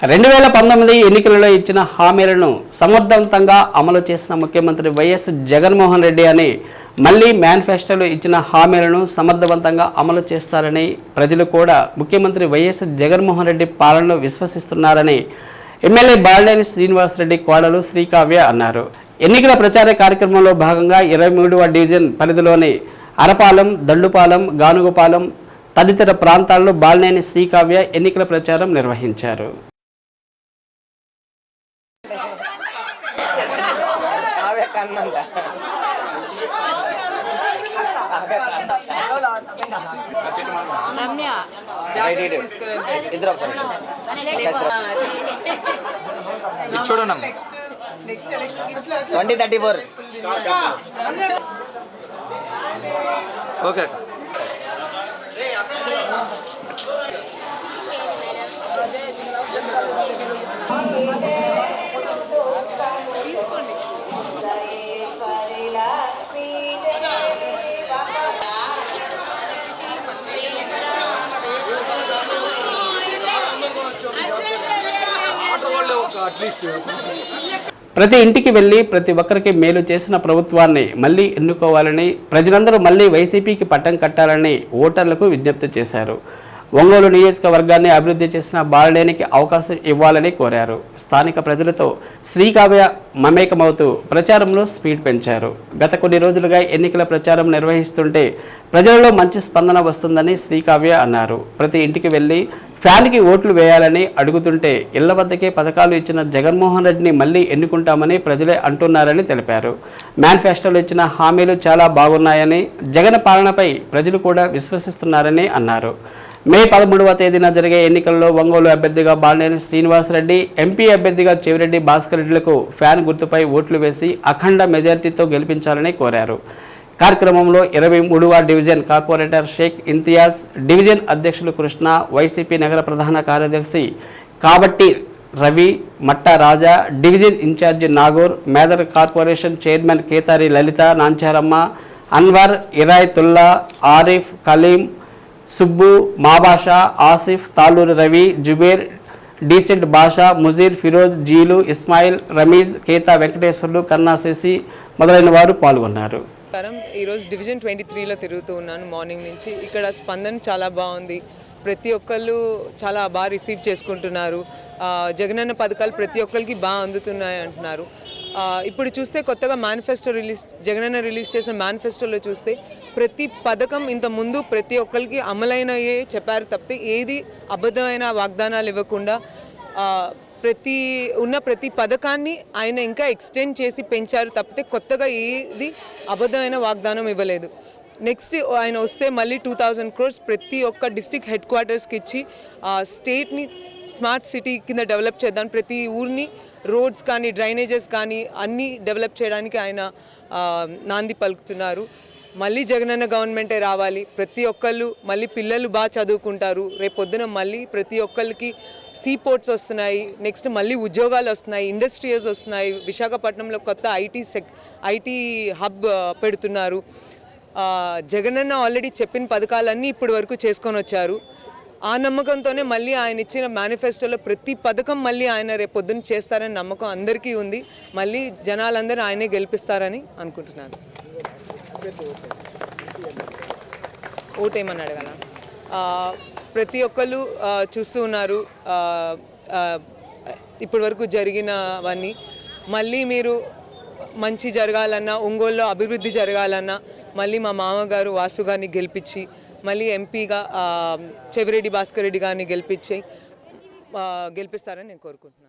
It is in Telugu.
2019 ఎన్నికలలో ఇచ్చిన హామీలను సమర్థవంతంగా అమలు చేసిన ముఖ్యమంత్రి వైఎస్ జగన్మోహన్ రెడ్డి అని మళ్ళీ మేనిఫెస్టోలో ఇచ్చిన హామీలను సమర్థవంతంగా అమలు చేస్తారని ప్రజలు కూడా ముఖ్యమంత్రి వైఎస్ జగన్మోహన్ రెడ్డి పాలనలో విశ్వసిస్తున్నారని ఎమ్మెల్యే బాలినేని శ్రీనివాసరెడ్డి కోడలు శ్రీకావ్య అన్నారు. ఎన్నికల ప్రచార కార్యక్రమంలో భాగంగా 23వ డివిజన్ పరిధిలోని అరపాలెం, దండుపాలెం, గానుగుపాలెం తదితర ప్రాంతాల్లో బాలినేని శ్రీకావ్య ఎన్నికల ప్రచారం నిర్వహించారు. చూడన్నా 2034 ఓకే తీసుకోండి. ప్రతి ఇంటికి వెళ్లి ప్రతి ఒక్కరికి మేలు చేసిన ప్రభుత్వాన్ని మళ్లీ ఎన్నుకోవాలని, ప్రజలందరూ మళ్లీ వైసీపీకి పట్టం కట్టాలని ఓటర్లకు విజ్ఞప్తి చేశారు. ఒంగోలు నియోజకవర్గాన్ని అభివృద్ధి చేసిన బాలినేనికి అవకాశం ఇవ్వాలని కోరారు. స్థానిక ప్రజలతో శ్రీకావ్య మమేకమవుతూ ప్రచారంలో స్పీడ్ పెంచారు. గత కొన్ని రోజులుగా ఎన్నికల ప్రచారం నిర్వహిస్తుంటే ప్రజలలో మంచి స్పందన వస్తుందని శ్రీకావ్య అన్నారు. ప్రతి ఇంటికి వెళ్లి ఫ్యాన్కి ఓట్లు వేయాలని అడుగుతుంటే ఇళ్ల వద్దకే పథకాలు ఇచ్చిన జగన్మోహన్ రెడ్డిని మళ్లీ ఎన్నుకుంటామని ప్రజలే అంటున్నారని తెలిపారు. మేనిఫెస్టోలో ఇచ్చిన హామీలు చాలా బాగున్నాయని, జగన్ పాలనపై ప్రజలు కూడా విశ్వసిస్తున్నారని అన్నారు. మే 13వ తేదీన జరిగే ఎన్నికల్లో ఒంగోలు అభ్యర్థిగా బాలినేని శ్రీనివాసరెడ్డి, ఎంపీ అభ్యర్థిగా చెవిరెడ్డి భాస్కర్ రెడ్డిలకు ఫ్యాన్ గుర్తుపై ఓట్లు వేసి అఖండ మెజార్టీతో గెలిపించాలని కోరారు. కార్యక్రమంలో 23వ division corporator Shaik Imtiaz, division అధ్యక్షులు కృష్ణ, వైసీపీ నగర ప్రధాన కార్యదర్శి కాబట్టి Ravi, Matta Raja, division in charge Nagur, Medar corporation chairman Ketari Lalitha, Nancharamma, Anwar, Irayatullah, Arif, Kaleem, Subbu, Mabasha, Asif, Taluri Ravi, Zubair, decent Basha, Muzeer, Firoz, జీలు, ఇస్మాయిల్, రమీజ్, కేతా వెంకటేశ్వర్లు, కన్నాసేసి మొదలైన వారు పాల్గొన్నారు. ఈరోజు డివిజన్ 23లో తిరుగుతూ ఉన్నాను మార్నింగ్ నుంచి. ఇక్కడ స్పందన చాలా బాగుంది. ప్రతి ఒక్కళ్ళు చాలా బాగా రిసీవ్ చేసుకుంటున్నారు. జగనన్న పథకాలు ప్రతి ఒక్కరికి బాగా అందుతున్నాయి అంటున్నారు. ఇప్పుడు చూస్తే కొత్తగా మేనిఫెస్టో జగనన్న రిలీజ్ చేసిన మేనిఫెస్టోలో చూస్తే ప్రతి పథకం ఇంత ముందు ప్రతి ఒక్కరికి అమలైనయే చెప్పారు తప్పితే ఏది అబద్ధమైన వాగ్దానాలు ఇవ్వకుండా ప్రతి పథకాన్ని ఆయన ఇంకా ఎక్స్టెండ్ చేసి పెంచారు తప్పితే కొత్తగా ఏది అబద్ధమైన వాగ్దానం ఇవ్వలేదు. నెక్స్ట్ ఆయన వస్తే మళ్ళీ 2000 crores ప్రతి ఒక్క డిస్ట్రిక్ట్ హెడ్ క్వార్టర్స్కి ఇచ్చి స్టేట్ని స్మార్ట్ సిటీ కింద డెవలప్ చేద్దాం, ప్రతి ఊరిని రోడ్స్ కానీ డ్రైనేజెస్ కానీ అన్నీ డెవలప్ చేయడానికి ఆయన నాంది పలుకుతున్నారు. మళ్ళీ జగనన్న గవర్నమెంటే రావాలి, ప్రతి ఒక్కళ్ళు మళ్ళీ పిల్లలు బాగా చదువుకుంటారు, రేపొద్దున మళ్ళీ ప్రతి ఒక్కరికి సీ పోర్ట్స్ వస్తున్నాయి, నెక్స్ట్ మళ్ళీ ఉద్యోగాలు వస్తున్నాయి, ఇండస్ట్రీస్ వస్తున్నాయి, విశాఖపట్నంలో కొత్త ఐటీ హబ్ పెడుతున్నారు. జగనన్న ఆల్రెడీ చెప్పిన పథకాలన్నీ ఇప్పటి వరకు చేసుకొని వచ్చారు. ఆ నమ్మకంతోనే మళ్ళీ ఆయన ఇచ్చిన మేనిఫెస్టోలో ప్రతి పథకం మళ్ళీ ఆయన రేపొద్దున చేస్తారని నమ్మకం అందరికీ ఉంది. మళ్ళీ జనాలందరూ ఆయనే గెలిపిస్తారని అనుకుంటున్నాను. ఓటేమని అడగనా? ప్రతి ఒక్కళ్ళు చూస్తూ ఉన్నారు ఇప్పటి వరకు జరిగినవన్నీ. మళ్ళీ మీరు మంచి జరగాలన్నా, ఒంగోలులో అభివృద్ధి జరగాలన్నా మళ్ళీ మా మామగారు వాసు గారిని గెలిపించి మళ్ళీ ఎంపీగా చెవిరెడ్డి భాస్కర్ రెడ్డి గారిని గెలిపిస్తారని నేను కోరుకుంటున్నాను.